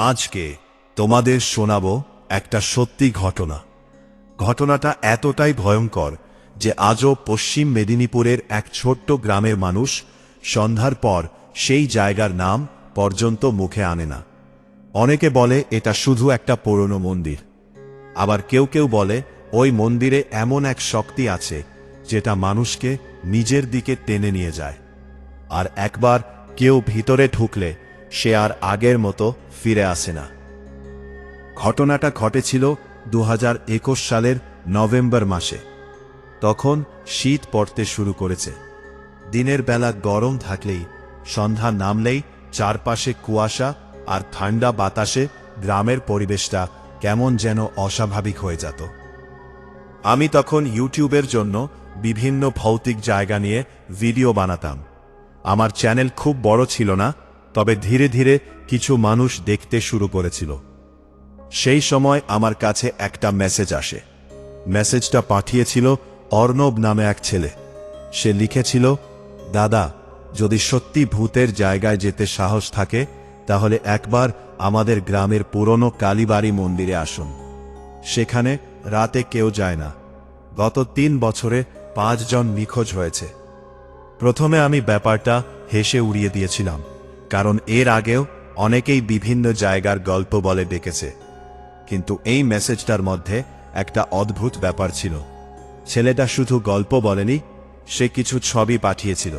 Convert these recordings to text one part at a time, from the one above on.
আজকে তোমাদের শোনাবো একটা সত্যি ঘটনা। ঘটনাটা এতটাই ভয়ঙ্কর যে আজও পশ্চিম মেদিনীপুরের এক ছোট্ট গ্রামের মানুষ সন্ধ্যার পর সেই জায়গার নাম পর্যন্ত মুখে আনে না। অনেকে বলে এটা শুধু একটা পুরনো মন্দির, আবার কেউ কেউ বলে ওই মন্দিরে এমন এক শক্তি আছে যেটা মানুষকে নিজের দিকে টেনে নিয়ে যায়, আর একবার কেউ ভিতরে ঢুকলে সে আর আগের মতো ফিরে আসে না। ঘটনাটা ঘটেছিল 2021 সালের নভেম্বর মাসে। তখন শীত পড়তে শুরু করেছে। দিনের বেলা গরম থাকলেই সন্ধ্যা নামলেই চারপাশে কুয়াশা আর ঠান্ডা বাতাসে গ্রামের পরিবেশটা কেমন যেন অস্বাভাবিক হয়ে যেত। আমি তখন ইউটিউবের জন্য বিভিন্ন ভৌতিক জায়গা নিয়ে ভিডিও বানাতাম। আমার চ্যানেল খুব বড় ছিল না, তবে ধীরে ধীরে কিছু মানুষ দেখতে শুরু করেছিল। সেই সময় আমার কাছে একটা মেসেজ আসে। মেসেজটা পাঠিয়েছিল অর্ণব নামে এক ছেলে। সে লিখেছিল, দাদা, যদি সত্যি ভূতের জায়গায় যেতে সাহস থাকে তাহলে একবার আমাদের গ্রামের পুরনো কালীবাড়ি মন্দিরে আসুন। সেখানে রাতে কেউ যায় না। গত 3 বছরে 5 জন নিখোঁজ হয়েছে। প্রথমে আমি ব্যাপারটা হেসে উড়িয়ে দিয়েছিলাম, কারণ এর আগেও অনেকেই বিভিন্ন জায়গার গল্প বলে ডেকেছে। কিন্তু এই মেসেজটার মধ্যে একটা অদ্ভুত ব্যাপার ছিল। ছেলেটা শুধু গল্প বলেনি, সে কিছু ছবি পাঠিয়েছিল।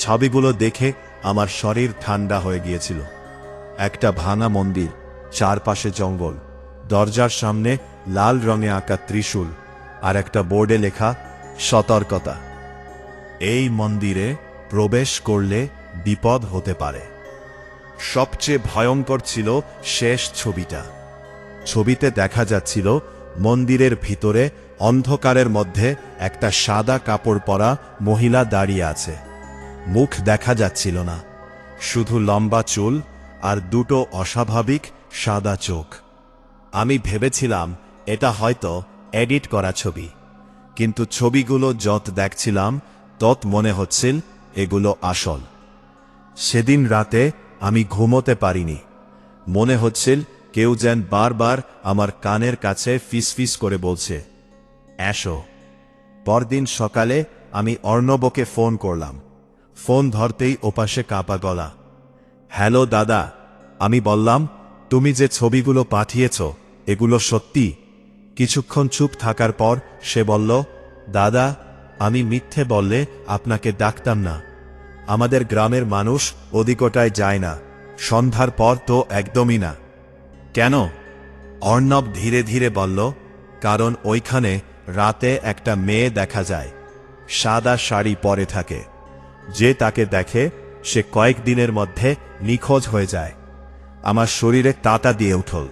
ছবিগুলো দেখে আমার শরীর ঠান্ডা হয়ে গিয়েছিল। একটা ভাঙা মন্দির, চারপাশে জঙ্গল, দরজার সামনে লাল রঙে আঁকা ত্রিশূল, আর একটা বোর্ডে লেখা সতর্কতা। এই মন্দিরে প্রবেশ করলে বিপদ হতে পারে। সবচেয়ে ভয়ঙ্কর ছিল শেষ ছবিটা। ছবিতে দেখা যাচ্ছিল মন্দিরের ভিতরে অন্ধকারের মধ্যে একটা সাদা কাপড় পরা মহিলা দাঁড়িয়ে আছে। মুখ দেখা যাচ্ছিল না, শুধু লম্বা চুল আর দুটো অস্বাভাবিক সাদা চোখ। আমি ভেবেছিলাম এটা হয়তো এডিট করা ছবি, কিন্তু ছবিগুলো যত দেখছিলাম তত মনে হচ্ছিল এগুলো আসল। সেদিন রাতে আমি ঘুমোতে পারিনি। মনে হচ্ছিল কেউ যেন বারবার আমার কানের কাছে ফিসফিস করে বলছে, এসো। পরদিন সকালে আমি অর্ণবকে ফোন করলাম। ফোন ধরতেই ওপাশে কাঁপা গলা, হ্যালো দাদা। আমি বললাম, তুমি যে ছবিগুলো পাঠিয়েছ এগুলো সত্যি? কিছুক্ষণ চুপ থাকার পর সে বলল, দাদা, আমি মিথ্যে বললে আপনাকে ডাকতাম না। আমাদের গ্রামের মানুষ ওদিকটায় যায় না, সন্ধ্যার পর তো একদমই না। কেন? অর্ণব ধীরে ধীরে বলল, কারণ ওইখানে রাতে একটা মেয়ে দেখা যায়, সাদা শাড়ি পরে থাকে। যে তাকে দেখে সে কয়েকদিনের মধ্যে নিখোঁজ হয়ে যায়। আমার শরীরে তাতা দিয়ে উঠল।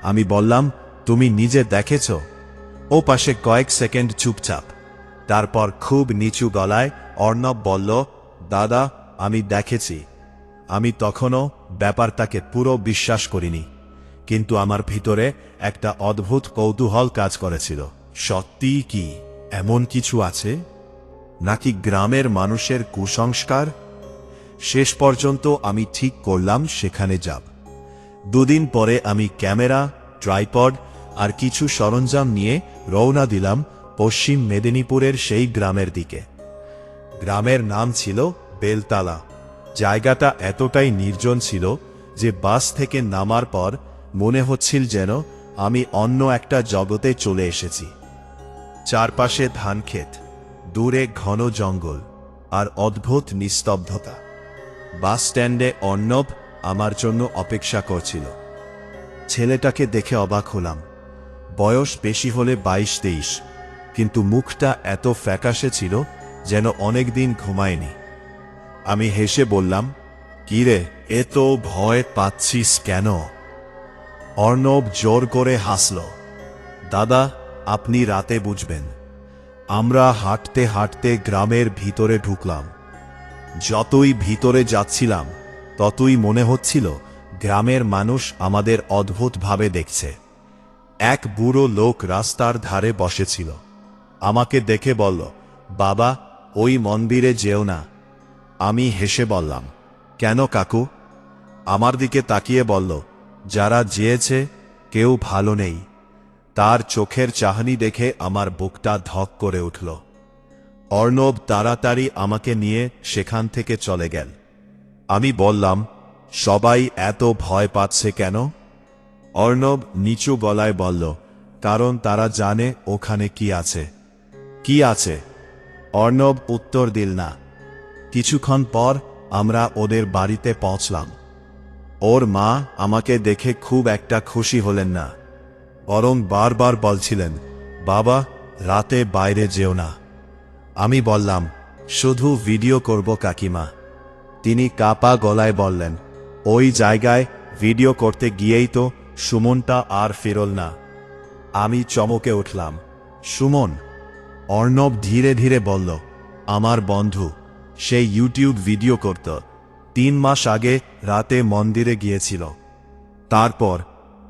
আমি বললাম, তুমি নিজে দেখেছ? ও পাশে কয়েক সেকেন্ড চুপচাপ। তারপর খুব নিচু গলায় অর্ণব বলল, দাদা, আমি দেখেছি। আমি তখনও ব্যাপারটাকে পুরো বিশ্বাস করিনি, কিন্তু আমার ভিতরে একটা অদ্ভুত কৌতূহল কাজ করেছিল। সত্যিই কি এমন কিছু আছে, নাকি গ্রামের মানুষের কুসংস্কার? শেষ পর্যন্ত আমি ঠিক করলাম সেখানে যাব। 2 দিন পরে আমি ক্যামেরা, ট্রাইপড আর কিছু সরঞ্জাম নিয়ে রওনা দিলাম পশ্চিম মেদিনীপুরের সেই গ্রামের দিকে। গ্রামের নাম ছিল বেলতলা। জায়গাটা এতটাই নির্জন ছিল যে বাস থেকে নামার পর মনে হচ্ছিল যেন আমি অন্য একটা জগতে চলে এসেছি। চারপাশে ধানক্ষেত, দূরে ঘন জঙ্গল আর অদ্ভুত নিস্তব্ধতা। বাস স্ট্যান্ডে অর্ণব আমার জন্য অপেক্ষা করছিল। ছেলেটাকে দেখে অবাক হলাম। বয়স বেশি হলে 22-23, কিন্তু মুখটা এত ফ্যাকাশে ছিল যেন অনেকদিন ঘুমায়নি। আমি হেসে বললাম, কিরে, এত ভয় পাচ্ছিস কেন? অর্ণব জোর করে হাসল। দাদা, আপনি রাতে বুঝবেন। আমরা হাঁটতে হাঁটতে গ্রামের ভিতরে ঢুকলাম। যতই ভিতরে যাচ্ছিলাম ততই মনে হচ্ছিল গ্রামের মানুষ আমাদের অদ্ভুতভাবে দেখছে। এক বুড়ো লোক রাস্তার ধারে বসেছিল। আমাকে দেখে বলল, বাবা, ওই মন্দিরে যেও না। আমি হেসে বললাম, কেন কাকু? আমার দিকে তাকিয়ে বলল, যারা যেয়েছে কেউ ভালো নেই। তার চোখের চাহনি দেখে আমার বুকটা ধক করে উঠল। অর্ণব তাড়াতাড়ি আমাকে নিয়ে সেখান থেকে চলে গেল। আমি বললাম, সবাই এত ভয় পাচ্ছে কেন? অর্ণব নিচু গলায় বলল, কারণ তারা জানে ওখানে কি আছে। কি আছে? অর্ণব উত্তর দিল না। কিছুক্ষণ পর আমরা ওদের বাড়িতে পৌঁছলাম। ওর মা আমাকে দেখে খুব একটা খুশি হলেন না, বরং বারবার বলছিলেন, বাবা, রাতে বাইরে যেও না। আমি বললাম, শুধু ভিডিও করব কাকিমা। তিনি কাপা গলায় বললেন, ওই জায়গায় ভিডিও করতে গিয়েই তো সুমনটা আর ফিরল না। আমি চমকে উঠলাম, সুমন? অর্ণব ধীরে ধীরে বলল, আমার বন্ধু, সেই ইউটিউব ভিডিও করত। 3 মাস আগে রাতে মন্দিরে গিয়েছিল। তারপর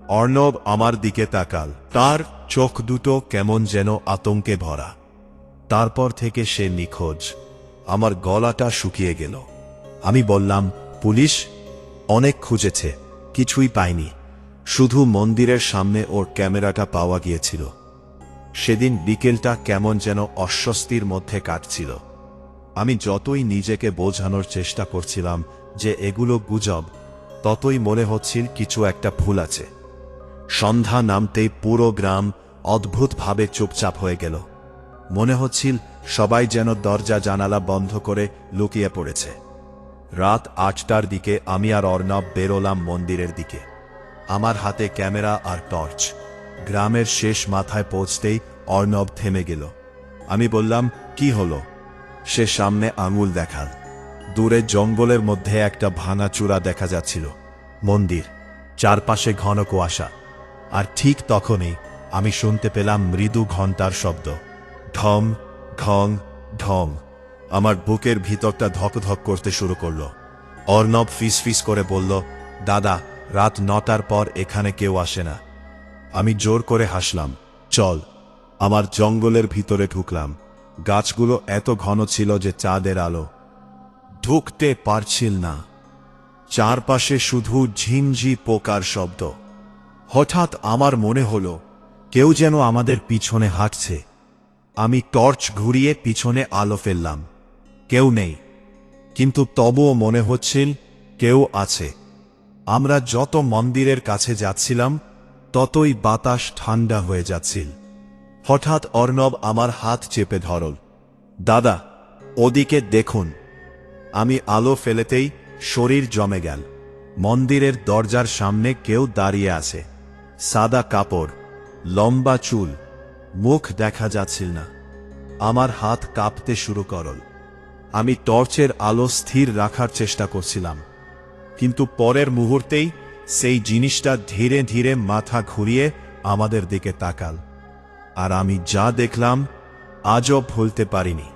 অর্ণব আমার দিকে তাকাল, তার চোখ দুটো কেমন যেন আতঙ্কে ভরা। তারপর থেকে সে নিখোঁজ। আমার গলাটা শুকিয়ে গেল। আমি বললাম, পুলিশ? অনেক খুঁজেছে, কিছুই পায়নি। শুধু মন্দিরের সামনে ওর ক্যামেরাটা পাওয়া গিয়েছিল। সেদিন বিকেলটা কেমন যেন অস্বস্তির মধ্যে কাটছিল। আমি যতই নিজেকে বোঝানোর চেষ্টা করছিলাম যে এগুলো গুজব, ততই মনে হচ্ছিল কিছু একটা ভুল আছে। সন্ধ্যা নামতেই পুরো গ্রাম অদ্ভুতভাবে চুপচাপ হয়ে গেল। মনে হচ্ছিল সবাই যেন দরজা জানালা বন্ধ করে লুকিয়ে পড়েছে। রাত 8টার দিকে আমি আর অর্ণব বেরোলাম মন্দিরের দিকে, আমার হাতে ক্যামেরা আর টর্চ। গ্রামের শেষ মাথায় পৌঁছতেই অর্ণব থেমে গেল। আমি বললাম, কি হলো? সে সামনে আঙুল দেখাল। দূরে জঙ্গলের মধ্যে একটা ভাঙাচূড়া দেখা যাচ্ছিল। মন্দির, চারপাশে ঘন কুয়াশা। আর ঠিক তখনই আমি শুনতে পেলাম মৃদু ঘণ্টার শব্দ, ঢং ঢং ঢং। আমার বুকের ভিতরটা ধকধক করতে শুরু করল। অর্ণব ফিসফিস করে বলল, দাদা, রাত 9টার পর এখানে কেউ আসে না। আমি জোর করে হাসলাম। চল। আমার জঙ্গলের ভিতরে ঢুকলাম। গাছগুলো এত ঘন ছিল যে চাঁদের আলো ঢুকতে পারছিল না। চারপাশে শুধু ঝিমঝি পোকার শব্দ। হঠাৎ আমার মনে হলো কেউ যেন আমাদের পিছনে হাঁটছে। আমি টর্চ ঘুরিয়ে পিছনে আলো ফেললাম। কেউ নেই, কিন্তু তবুও মনে হচ্ছিল কেউ আছে। আমরা যত মন্দিরের কাছে যাচ্ছিলাম, ততই বাতাস ঠান্ডা হয়ে যাচ্ছিল। হঠাৎ অর্ণব আমার হাত চেপে ধরল। দাদা, ওদিকে দেখুন। আমি আলো ফেলেতেই শরীর জমে গেল। মন্দিরের দরজার সামনে কেউ দাঁড়িয়ে আছে। সাদা কাপড়, লম্বা চুল, মুখ দেখা যাচ্ছিল না। আমার হাত কাঁপতে শুরু করল। আমি টর্চের আলো স্থির রাখার চেষ্টা করছিলাম, কিন্তু পরের মুহূর্তেই সেই জিনিসটা ধীরে ধীরে মাথা ঘুরিয়ে আমাদের দিকে তাকাল। আর আমি যা দেখলাম আজও ভুলতে পারিনি।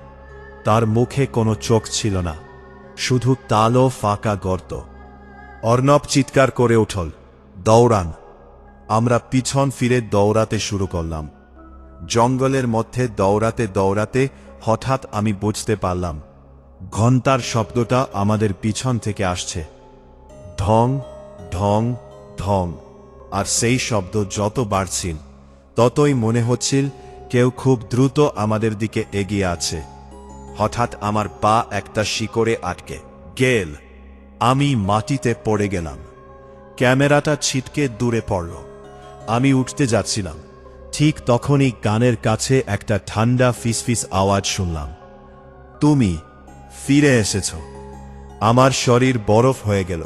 তার মুখে কোনো চোখ ছিল না, শুধু কালো ফাঁকা গর্ত। অর্ণব চিৎকার করে উঠল, দৌড়ান! আমরা পিছন ফিরে দৌড়াতে শুরু করলাম। জঙ্গলের মধ্যে দৌড়াতে দৌড়াতে হঠাৎ আমি বুঝতে পারলাম ঘণ্টার শব্দটা আমাদের পিছন থেকে আসছে। ঢং ঢং ঢং। আর সেই শব্দ যত বাড়ছিল, ততই মনে হচ্ছিল কেউ খুব দ্রুত আমাদের দিকে এগিয়ে আছে। হঠাৎ আমার পা একটা শিকড়ে আটকে গেল। আমি মাটিতে পড়ে গেলাম। ক্যামেরাটা ছিটকে দূরে পড়ল। আমি উঠতে যাচ্ছিলাম, ঠিক তখনই কানের কাছে একটা ঠান্ডা ফিসফিস আওয়াজ শুনলাম, তুমি ফিরে এসেছ। আমার শরীর বরফ হয়ে গেল,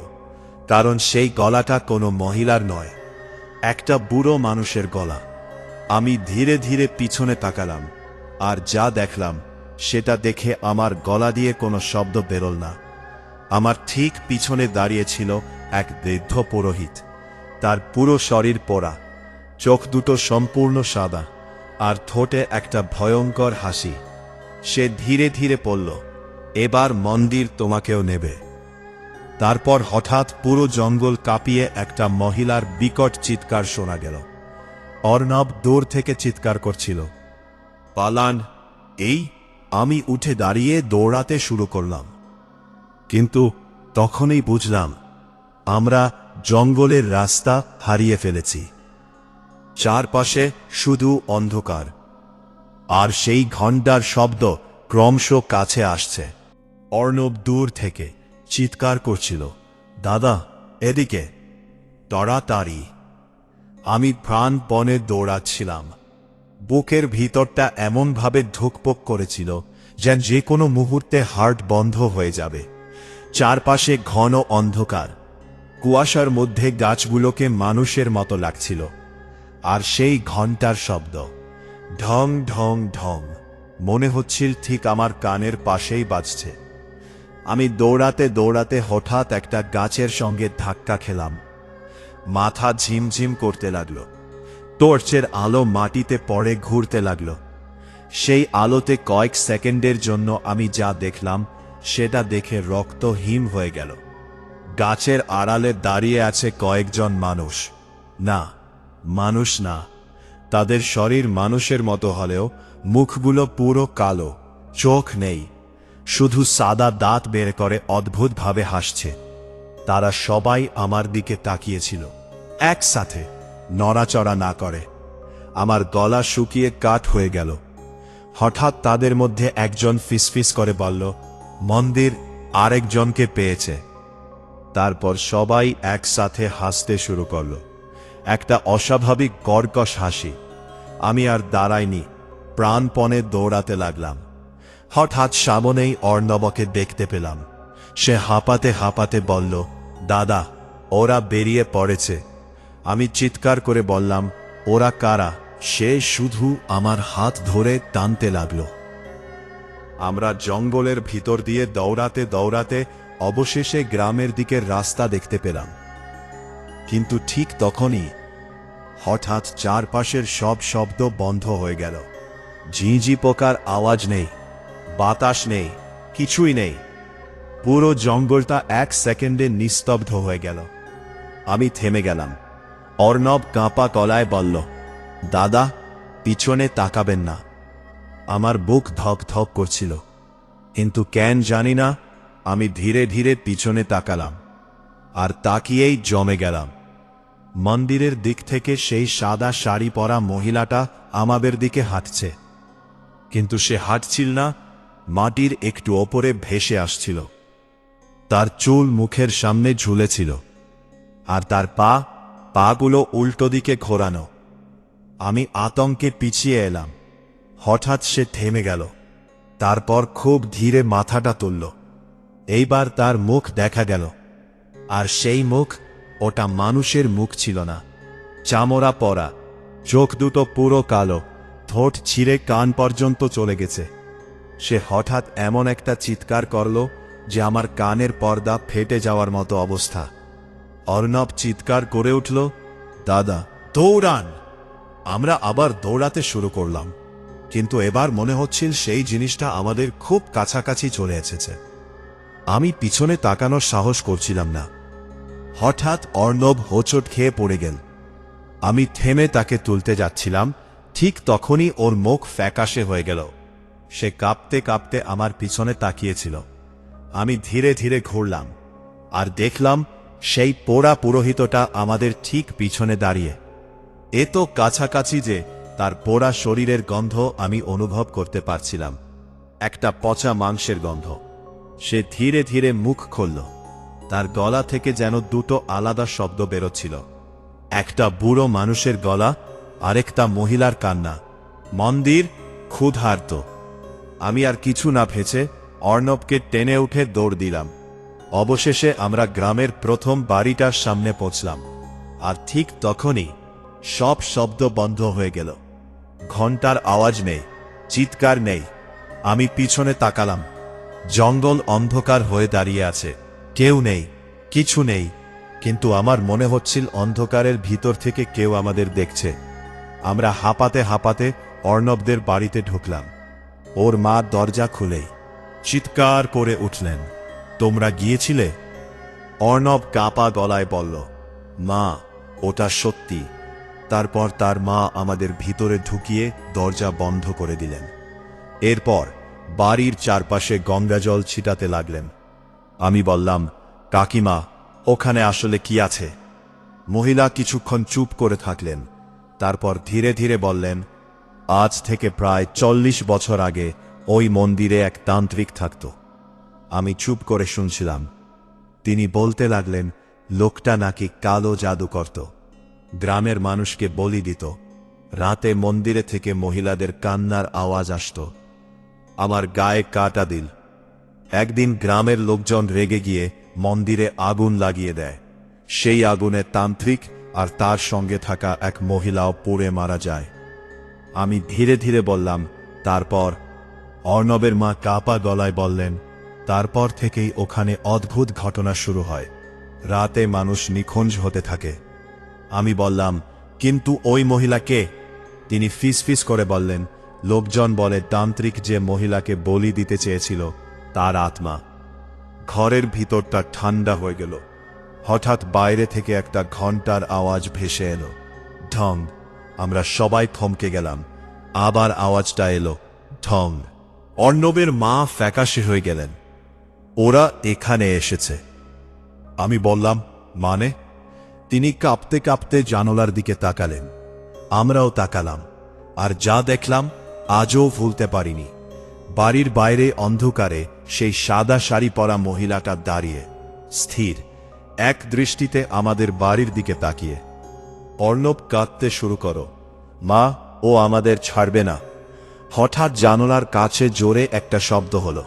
কারণ সেই গলাটা কোনো মহিলার নয়, একটা বুড়ো মানুষের গলা। আমি ধীরে ধীরে পিছনে তাকালাম, আর যা দেখলাম সেটা দেখে আমার গলা দিয়ে কোনো শব্দ বেরোল না। আমার ঠিক পিছনে দাঁড়িয়েছিল এক বৃদ্ধ পুরোহিত। তার পুরো শরীর পোড়া, চোখ দুটো সম্পূর্ণ সাদা, আর ঠোঁটে একটা ভয়ঙ্কর হাসি। সে ধীরে ধীরে বলল, এবার মন্দির তোমাকেও নেবে। তারপর হঠাৎ পুরো জঙ্গল কাঁপিয়ে একটা মহিলার বিকট চিৎকার শোনা গেল। অর্ণব দূর থেকে চিৎকার করছিল, পালান! এই আমি উঠে দাঁড়িয়ে দৌড়াতে শুরু করলাম, কিন্তু তখনই বুঝলাম আমরা জঙ্গলের রাস্তা হারিয়ে ফেলেছি। চারপাশে শুধু অন্ধকার, আর সেই ঘণ্টার শব্দ ক্রমশ কাছে আসছে। অর্ণব দূর থেকে চিৎকার করছিল, দাদা এদিকে, তাড়াতাড়ি। আমি প্রাণপণে দৌড়াচ্ছিলাম। বুকের ভিতরটা এমনভাবে ধুকপুক করেছিল যেন যে কোনো মুহূর্তে হার্ট বন্ধ হয়ে যাবে। চারপাশে ঘন অন্ধকার, কুয়াশার মধ্যে গাছগুলোকে মানুষের মতো লাগছিল। আর সেই ঘণ্টার শব্দ, ঢং ঢং ঢং, মনে হচ্ছিল ঠিক আমার কানের পাশেই বাজছে। আমি দৌড়াতে দৌড়াতে হঠাৎ একটা গাছের সঙ্গে ধাক্কা খেলাম। মাথা ঝিমঝিম করতে লাগলো। টর্চের আলো মাটিতে পড়ে ঘুরতে লাগলো। সেই আলোতে কয়েক সেকেন্ডের জন্য আমি যা দেখলাম সেটা দেখে রক্ত হিম হয়ে গেল। গাছের আড়ালে দাঁড়িয়ে আছে কয়েকজন মানুষ। না, মানুষ না, তাদের শরীর মানুষের মতো হলেও মুখগুলো পুরো কালো, চোখ নেই, শুধু সাদা দাঁত বের করে অদ্ভুতভাবে হাসছে। তারা সবাই আমার দিকে তাকিয়েছিল, একসাথে, নড়াচড়া না করে। আমার গলা শুকিয়ে কাঠ হয়ে গেল। হঠাৎ তাদের মধ্যে একজন ফিসফিস করে বলল, মন্দির আরেকজনকে পেয়েছে। তারপর সবাই একসাথে হাসতে শুরু করল, একটা অস্বাভাবিক কর্কশ হাসি। আমি আর দাঁড়াইনি, প্রাণপণে দৌড়াতে লাগলাম। হঠাৎ সামনেই অর্ণবকে দেখতে পেলাম। সে হাঁপাতে হাঁপাতে বলল, দাদা ওরা বেরিয়ে পড়েছে। আমি চিৎকার করে বললাম, ওরা কারা? সে শুধু আমার হাত ধরে টানতে লাগল। আমরা জঙ্গলের ভিতর দিয়ে দৌড়াতে দৌড়াতে অবশেষে গ্রামের দিকের রাস্তা দেখতে পেলাম। কিন্তু ঠিক তখনই হঠাৎ চারপাশের সব শব্দ বন্ধ হয়ে গেল। ঝিঁঝি পোকার আওয়াজ নেই, বাতাস নেই, কিছুই নেই। পুরো জঙ্গলটা এক সেকেন্ডে নিস্তব্ধ হয়ে গেল। আমি থেমে গেলাম। অর্ণব কাঁপা গলায় বলল, দাদা পিছনে তাকাবেন না। আমার বুক ধক ধক করছিল, কিন্তু কেন জানি না আমি ধীরে ধীরে পিছনে তাকালাম। আর তাকিয়েই জমে গেলাম। মন্দিরের দিক থেকে সেই সাদা শাড়ি পরা মহিলাটা আমাদের দিকে হাঁটছে। কিন্তু সে হাঁটছিল না, মাটির একটু ওপরে ভেসে আসছিল। তার চুল মুখের সামনে ঝুলেছিল, আর তার পাগুলো উল্টো দিকে ঘোরানো। আমি আতঙ্কে পিছিয়ে এলাম। হঠাৎ সে থেমে গেল। তারপর খুব ধীরে মাথাটা তুলল। এইবার তার মুখ দেখা গেল। আর সেই মুখ, ওটা মানুষের মুখ ছিল না। চামড়া পরা, চোখ দুটো পুরো কালো, ঠোঁট ছিঁড়ে কান পর্যন্ত চলে গেছে। সে হঠাৎ এমন একটা চিৎকার করল যে আমার কানের পর্দা ফেটে যাওয়ার মতো অবস্থা। অর্ণব চিৎকার করে উঠল, দাদা দৌড়ান! আমরা আবার দৌড়াতে শুরু করলাম, কিন্তু এবার মনে হচ্ছিল সেই জিনিসটা আমাদের খুব কাছাকাছি চলে এসেছে। আমি পিছনে তাকানোর সাহস করছিলাম না। হঠাৎ অর্ণব হোঁচট খেয়ে পড়ে গেল। আমি থেমে তাকে তুলতে যাচ্ছিলাম, ঠিক তখনই ওর মুখ ফ্যাকাশে হয়ে গেল। সে কাঁপতে কাঁপতে আমার পিছনে তাকিয়েছিল। আমি ধীরে ধীরে ঘুরলাম, আর দেখলাম সেই পোড়া পুরোহিতটা আমাদের ঠিক পিছনে দাঁড়িয়ে। এত কাছাকাছি যে তার পোড়া শরীরের গন্ধ আমি অনুভব করতে পারছিলাম, একটা পচা মাংসের গন্ধ। সে ধীরে ধীরে মুখ খুলল। তার গলা থেকে যেন দুটো আলাদা শব্দ বেরোচ্ছিল, একটা বুড়ো মানুষের গলা, আরেকটা মহিলার কান্না। মন্দির ক্ষুধার্ত। আমি আর কিছু না ভেবে অর্ণবকে টেনে উঠে দৌড় দিলাম। অবশেষে আমরা গ্রামের প্রথম বাড়িটার সামনে পৌঁছলাম। আর ঠিক তখনই সব শব্দ বন্ধ হয়ে গেল। ঘণ্টার আওয়াজ নেই, চিৎকার নেই। আমি পিছনে তাকালাম। জঙ্গল অন্ধকার হয়ে দাঁড়িয়ে আছে, কেউ নেই, কিছু নেই। কিন্তু আমার মনে হচ্ছিল অন্ধকারের ভিতর থেকে কেউ আমাদের দেখছে। আমরা হাঁপাতে হাঁপাতে অর্ণবদের বাড়িতে ঢুকলাম। ওর মা দরজা খুলেই চিৎকার করে উঠলেন, তোমরা গিয়েছিলে? অর্ণব কাঁপা গলায় বলল, মা ওটা সত্যি। তারপর তার মা আমাদের ভিতরে ঢুকিয়ে দরজা বন্ধ করে দিলেন। এরপর বাড়ির চারপাশে গঙ্গাজল ছিটাতে লাগলেন। আমি বললাম, কাকিমা ওখানে আসলে কি আছে? মহিলা কিছুক্ষণ চুপ করে থাকলেন, তারপর ধীরে ধীরে বললেন, আজ থেকে প্রায় 40 বছর আগে ওই মন্দিরে এক তান্ত্রিক থাকত। আমি চুপ করে শুনছিলাম। তিনি বলতে লাগলেন, লোকটা নাকি কালো জাদু করত, গ্রামের মানুষকে বলি দিত। রাতে মন্দিরে থেকে মহিলাদের কান্নার আওয়াজ আসত। আমার গায়ে কাঁটা দিল। একদিন গ্রামের লোকজন রেগে গিয়ে মন্দিরে আগুন লাগিয়ে দেয়। সেই আগুনে তান্ত্রিক আর তার সঙ্গে থাকা এক মহিলাও পুড়ে মারা যায়। আমি ধীরে ধীরে বললাম, তারপর? অর্ণবের মা কাপা গলায় বললেন, তারপর থেকেই ওখানে অদ্ভুত ঘটনা শুরু হয়। রাতে মানুষ নিখোঁজ হতে থাকে। আমি বললাম, কিন্তু ওই মহিলা কে? তিনি ফিসফিস করে বললেন, লোকজন বলে তান্ত্রিক যে মহিলাকে বলি দিতে চেয়েছিল তার আত্মা। ঘরের ভিতরটা ঠান্ডা হয়ে গেল। হঠাৎ বাইরে থেকে একটা ঘণ্টার আওয়াজ ভেসে এলো, ঢং। আমরা সবাই থমকে গেলাম। আবার আওয়াজটা এলো, ঢং। অর্ণবের মা ফ্যাকাশে হয়ে গেলেন। ওরা এখানে এসেছে। আমি বললাম, মানে? তিনি কাঁপতে কাঁপতে জানালার দিকে তাকালেন। আমরাও তাকালাম, আর যা দেখলাম আজও ভুলতে পারিনি। বাড়ির বাইরে অন্ধকারে সেই সাদা শাড়ি পরা মহিলাটা দাঁড়িয়ে, স্থির, এক দৃষ্টিতে আমাদের বাড়ির দিকে তাকিয়ে। অর্ণব কাঁদতে শুরু করো, মা, ও আমাদের ছাড়বে না। হঠাৎ জানালার কাছে জোরে একটা শব্দ হলো,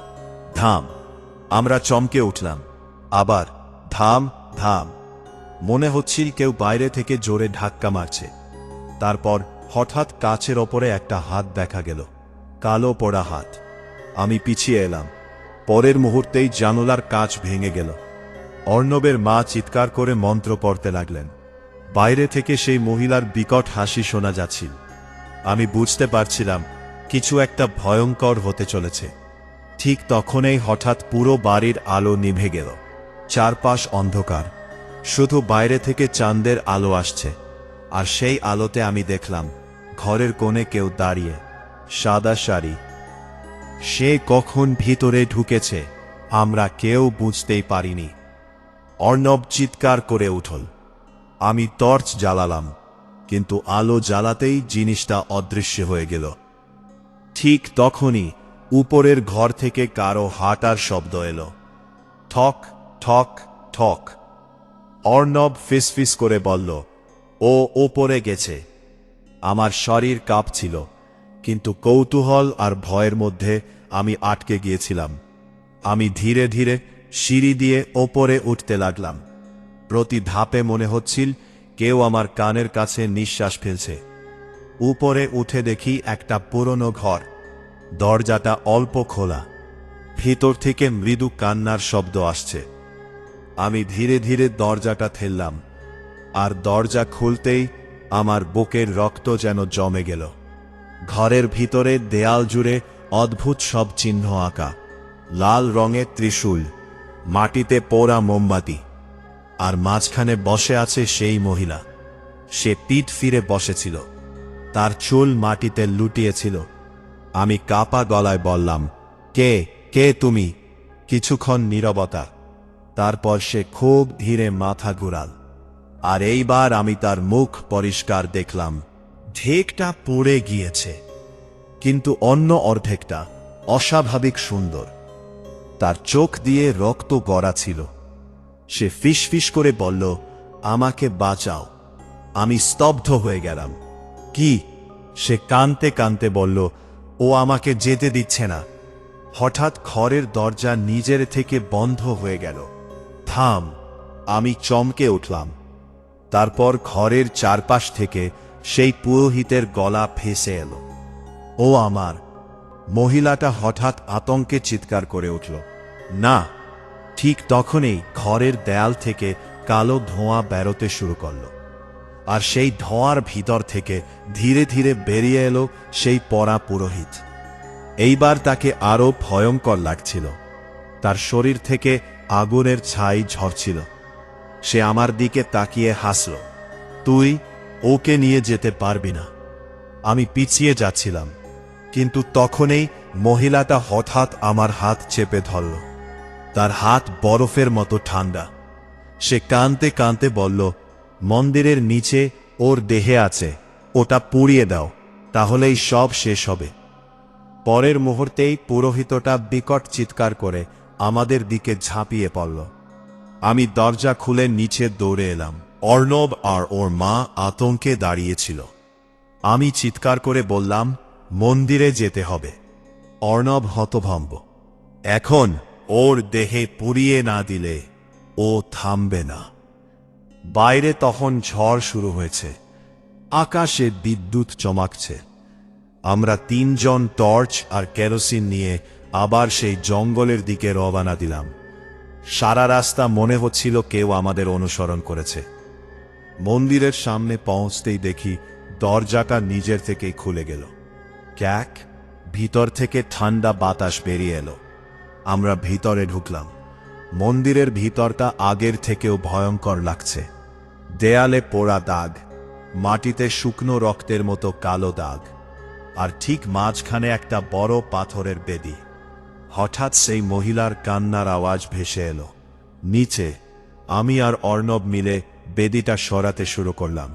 ধাম। আমরা চমকে উঠলাম। আবার ধাম ধাম। মনে হচ্ছিল কেউ বাইরে থেকে জোরে ধাক্কা মারছে। তারপর হঠাৎ কাচের ওপরে একটা হাত দেখা গেল, কালো পড়া হাত। আমি পিছিয়ে এলাম। পরের মুহূর্তেই জানালার কাচ ভেঙে গেল। অর্ণবের মা চিৎকার করে মন্ত্র পড়তে লাগলেন। বাইরে থেকে সেই মহিলার বিকট হাসি শোনা যাচ্ছিল। আমি বুঝতে পারছিলাম কিছু একটা ভয়ঙ্কর হতে চলেছে। ঠিক তখনই হঠাৎ পুরো বাড়ির আলো নিভে গেল। চারপাশ অন্ধকার, শুধু বাইরে থেকে চাঁদের আলো আসছে। আর সেই আলোতে আমি দেখলাম ঘরের কোণে কেউ দাঁড়িয়ে, সাদা শাড়ি। সে কখন ভিতরে ঢুকেছে আমরা কেউ বুঝতেই পারিনি। অর্ণব চিৎকার করে উঠল। আমি টর্চ জ্বালালাম, কিন্তু আলো জ্বালাতেই জিনিসটা অদৃশ্য হয়ে গেল। ঠিক তখনই উপরের ঘর থেকে কারো হাঁটার শব্দ এলো, ঠক ঠক ঠক। অর্ণব ফিসফিস করে বলল, ও ওপরে গেছে। আমার শরীর কাঁপছিল, কিন্তু কৌতূহল আর ভয়ের মধ্যে আমি আটকে গিয়েছিলাম। আমি ধীরে ধীরে সিঁড়ি দিয়ে ওপরে উঠতে লাগলাম। প্রতি ধাপে মনে হচ্ছিল কেউ আমার কানের কাছে নিঃশ্বাস ফেলছে। উপরে উঠে দেখি একটা পুরনো ঘর। দরজাটা অল্প খোলা, ভিতর থেকে মৃদু কান্নার শব্দ আসছে। আমি ধীরে ধীরে দরজাটা ঠেললাম, আর দরজা খুলতেই আমার বুকের রক্ত যেন জমে গেল। ঘরের ভিতরে দেয়াল জুড়ে অদ্ভুত সব চিহ্ন আঁকা, লাল রঙের ত্রিশূল, মাটিতে পোড়া মোমবাতি, আর মাঝখানে বসে আছে সেই মহিলা। সে পিঠ ফিরে বসেছিল, তার চুল মাটিতে লুটিয়েছিল। আমি কাপা গলায় বললাম, কে কে তুমি? কিছুক্ষণ নীরবতা। তারপর সে খুব ধীরে মাথা ঘুরাল, আর এইবার আমি তার মুখ পরিষ্কার দেখলাম। ঢেকটা পড়ে গিয়েছে, কিন্তু অন্য অর্ধেকটা অস্বাভাবিক সুন্দর। তার চোখ দিয়ে রক্ত গড়া ছিল। সে ফিসফিস করে বলল, আমাকে বাঁচাও। আমি স্তব্ধ হয়ে গেলাম। কি? সে কাঁদতে কাঁদতে বলল, ও আমাকে যেতে দিচ্ছে না। হঠাৎ ঘরের দরজা নিজের থেকে বন্ধ হয়ে গেল। থাম! আমি চমকে উঠলাম। তারপর ঘরের চারপাশ থেকে সেই পুরোহিতের গলা ভেসে এলো, ও আমার! মহিলাটা হঠাৎ আতঙ্কে চিৎকার করে উঠল। না! ঠিক তখনই ঘরের দেয়াল থেকে কালো ধোঁয়া বেরোতে শুরু করল, আর সেই ধোঁয়ার ভিতর থেকে ধীরে ধীরে বেরিয়ে এলো সেই পরা পুরোহিত। এইবার তাকে আরো ভয়ঙ্কর লাগছিল। তার শরীর থেকে আগুনের ছাই ঝরছিল। সে আমার দিকে তাকিয়ে হাসল, তুই ওকে নিয়ে যেতে পারবি না। আমি পিছিয়ে যাচ্ছিলাম, কিন্তু তখনই মহিলাটা হঠাৎ আমার হাত চেপে ধরল। তার হাত বরফের মতো ঠান্ডা। সে কাঁদতে কাঁদতে বলল, মন্দিরের নিচে ওর দেহে আছে, ওটা পুড়িয়ে দাও, তাহলেই সব শেষ হবে। পরের মুহূর্তেই পুরোহিতটা বিকট চিৎকার করে আমাদের দিকে ঝাঁপিয়ে পড়ল। আমি দরজা খুলে নিচে দৌড়ে এলাম। অর্ণব আর ওর মা আতঙ্কে দাঁড়িয়েছিল। আমি চিৎকার করে বললাম, মন্দিরে যেতে হবে। অর্ণব হতভম্ব। এখন ওর দেহে পুড়িয়ে না দিলে ও থামবে না। বাইরে তখন ঝড় শুরু হয়েছে, আকাশে বিদ্যুৎ চমকাচ্ছে। আমরা তিনজন টর্চ আর কেরোসিন নিয়ে আবার সেই জঙ্গলের দিকে রওনা দিলাম। সারা রাস্তা মনে হচ্ছিল কেউ আমাদের অনুসরণ করেছে। মন্দিরের সামনে পৌঁছতেই দেখি দরজাটা নিজের থেকেই খুলে গেল। ক্যাক, ভিতর থেকে ঠান্ডা বাতাস বেরিয়ে এলো। আমরা ভিতরে ঢুকলাম। মন্দিরের ভিতরটা আগের থেকেও ভয়ঙ্কর লাগছে। দেয়ালে পোড়া দাগ, মাটিতে শুকনো রক্তের মতো কালো দাগ, আর ঠিক মাঝখানে একটা বড় পাথরের বেদি। হঠাৎ সেই মহিলার কান্নার আওয়াজ ভেসে এলো। নিচে আমি আর অর্ণব মিলে বেদিটা সরাতে শুরু করলাম।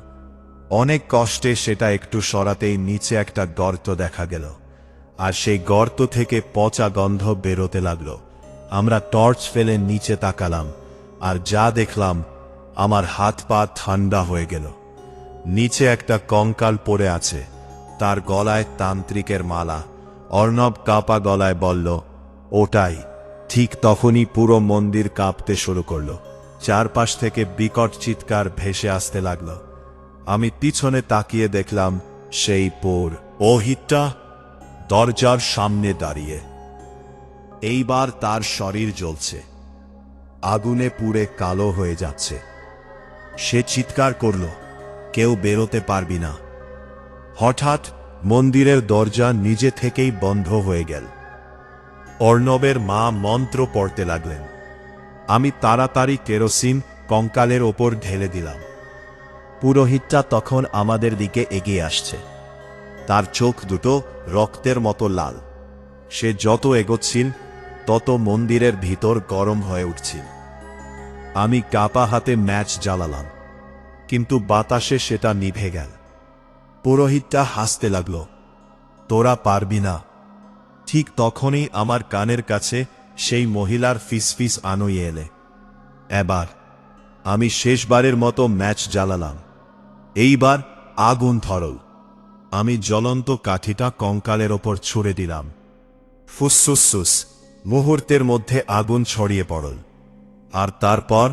অনেক কষ্টে সেটা একটু সরাতেই নিচে একটা গর্ত দেখা গেল, আর সেই গর্ত থেকে পচা গন্ধ বেরোতে লাগলো। আমরা টর্চ ফেলে নিচে তাকালাম, আর যা দেখলাম আমার হাত পা ঠান্ডা হয়ে গেল। নিচে একটা কঙ্কাল পড়ে আছে, তার গলায় তান্ত্রিকের মালা। অর্ণব কাঁপা গলায় বলল, ওটাই। ঠিক তখনই পুরো মন্দির কাঁপতে শুরু করল। চারপাশ থেকে বিকট চিৎকার ভেসে আসতে লাগল। আমি পিছনে তাকিয়ে দেখলাম সেই পুরোহিতটা দরজার সামনে দাঁড়িয়ে। এইবার তার শরীর জ্বলছে, আগুনে পুড়ে কালো হয়ে যাচ্ছে। সে চিৎকার করল, কেউ বেরোতে পারবি না। হঠাৎ মন্দিরের দরজা নিজে থেকেই বন্ধ হয়ে গেল। অর্ণবের মা মন্ত্র পড়তে লাগলেন। আমি তাড়াতাড়ি কেরোসিন কঙ্কালের ওপর ঢেলে দিলাম। পুরোহিতটা তখন আমাদের দিকে এগিয়ে আসছে। তার চোখ দুটো রক্তের মতো লাল। সে যত এগোচ্ছিল তত মন্দিরের ভিতর গরম হয়ে উঠছিল। আমি কাপা হাতে ম্যাচ জ্বালালাম, কিন্তু বাতাসে সেটা নিভে গেল। পুরোহিতটা হাসতে লাগল, তোরা পারবি না। ঠিক তখনই আমার কানের কাছে সেই মহিলার ফিসফিস আনুই এলে। এবার আমি শেষবারের মতো ম্যাচ জ্বালালাম। এইবার আগুন ধরল। আমি জ্বলন্ত কাঠিটা কঙ্কালের ওপর ছুঁড়ে দিলাম। ফুসফুস, মুহূর্তের মধ্যে আগুন ছড়িয়ে পড়ল। আর তারপর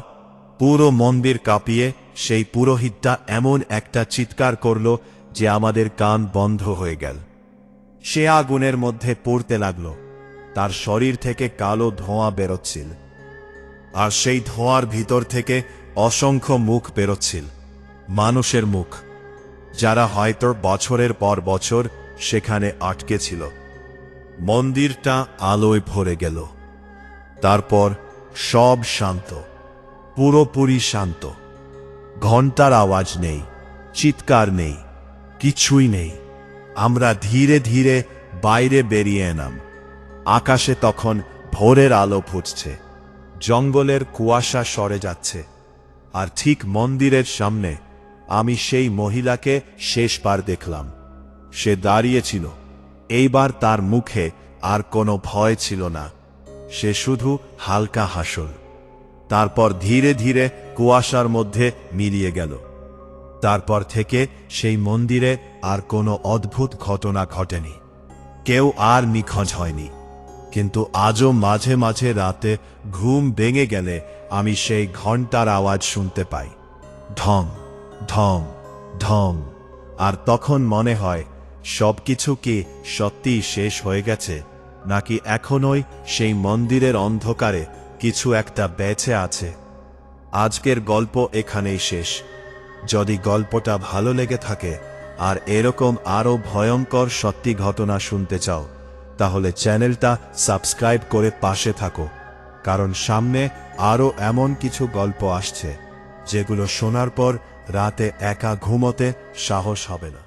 পুরো মন্দির কাঁপিয়ে সেই পুরোহিতটা এমন একটা চিৎকার করল যে আমাদের কান বন্ধ হয়ে গেল। সে আগুনের মধ্যে পড়তে লাগল। তার শরীর থেকে কালো ধোঁয়া বেরোচ্ছিল, আর সেই ধোঁয়ার ভিতর থেকে অসংখ্য মুখ বেরোচ্ছিল। মানুষের মুখ, যারা হয়তো বছরের পর বছর সেখানে আটকে ছিল। মন্দিরটা আলোয় ভরে গেল। তারপর সব শান্ত, পুরোপুরি শান্ত। ঘণ্টার আওয়াজ নেই, চিৎকার নেই, কিছুই নেই। আমরা ধীরে ধীরে বাইরে বেরিয়ে এলাম। আকাশে তখন ভোরের আলো ফুটছে, জঙ্গলের কুয়াশা সরে যাচ্ছে। আর ঠিক মন্দিরের সামনে আমি সেই মহিলাকে শেষবার দেখলাম। সে দাঁড়িয়েছিল। এইবার তার মুখে আর কোনো ভয় ছিল না, সে শুধু হালকা হাসল। তারপর ধীরে ধীরে কুয়াশার মধ্যে মিলিয়ে গেল। তারপর থেকে সেই মন্দিরে আর কোনো অদ্ভুত ঘটনা ঘটেনি। কেউ আর নিখোঁজ হয়নি। কিন্তু আজও মাঝে মাঝে রাতে ঘুম ভেঙে গেলে আমি সেই ঘণ্টার আওয়াজ শুনতে পাই, ঢং ঢং ঢং। আর তখন মনে হয় সবকিছু কি সত্যিই শেষ হয়ে গেছে, নাকি এখনোই সেই মন্দিরের অন্ধকারে কিছু একটা বেঁচে আছে। আজকের গল্প এখানেই শেষ। যদি গল্পটা ভালো লেগে থাকে আর এরকম আরও ভয়ঙ্কর সত্যি ঘটনা শুনতে চাও, তাহলে চ্যানেলটা সাবস্ক্রাইব করে পাশে থাকো, কারণ সামনে আরও এমন কিছু গল্প আসছে যেগুলো শোনার পর রাতে একা ঘুমোতে সাহস হবে না।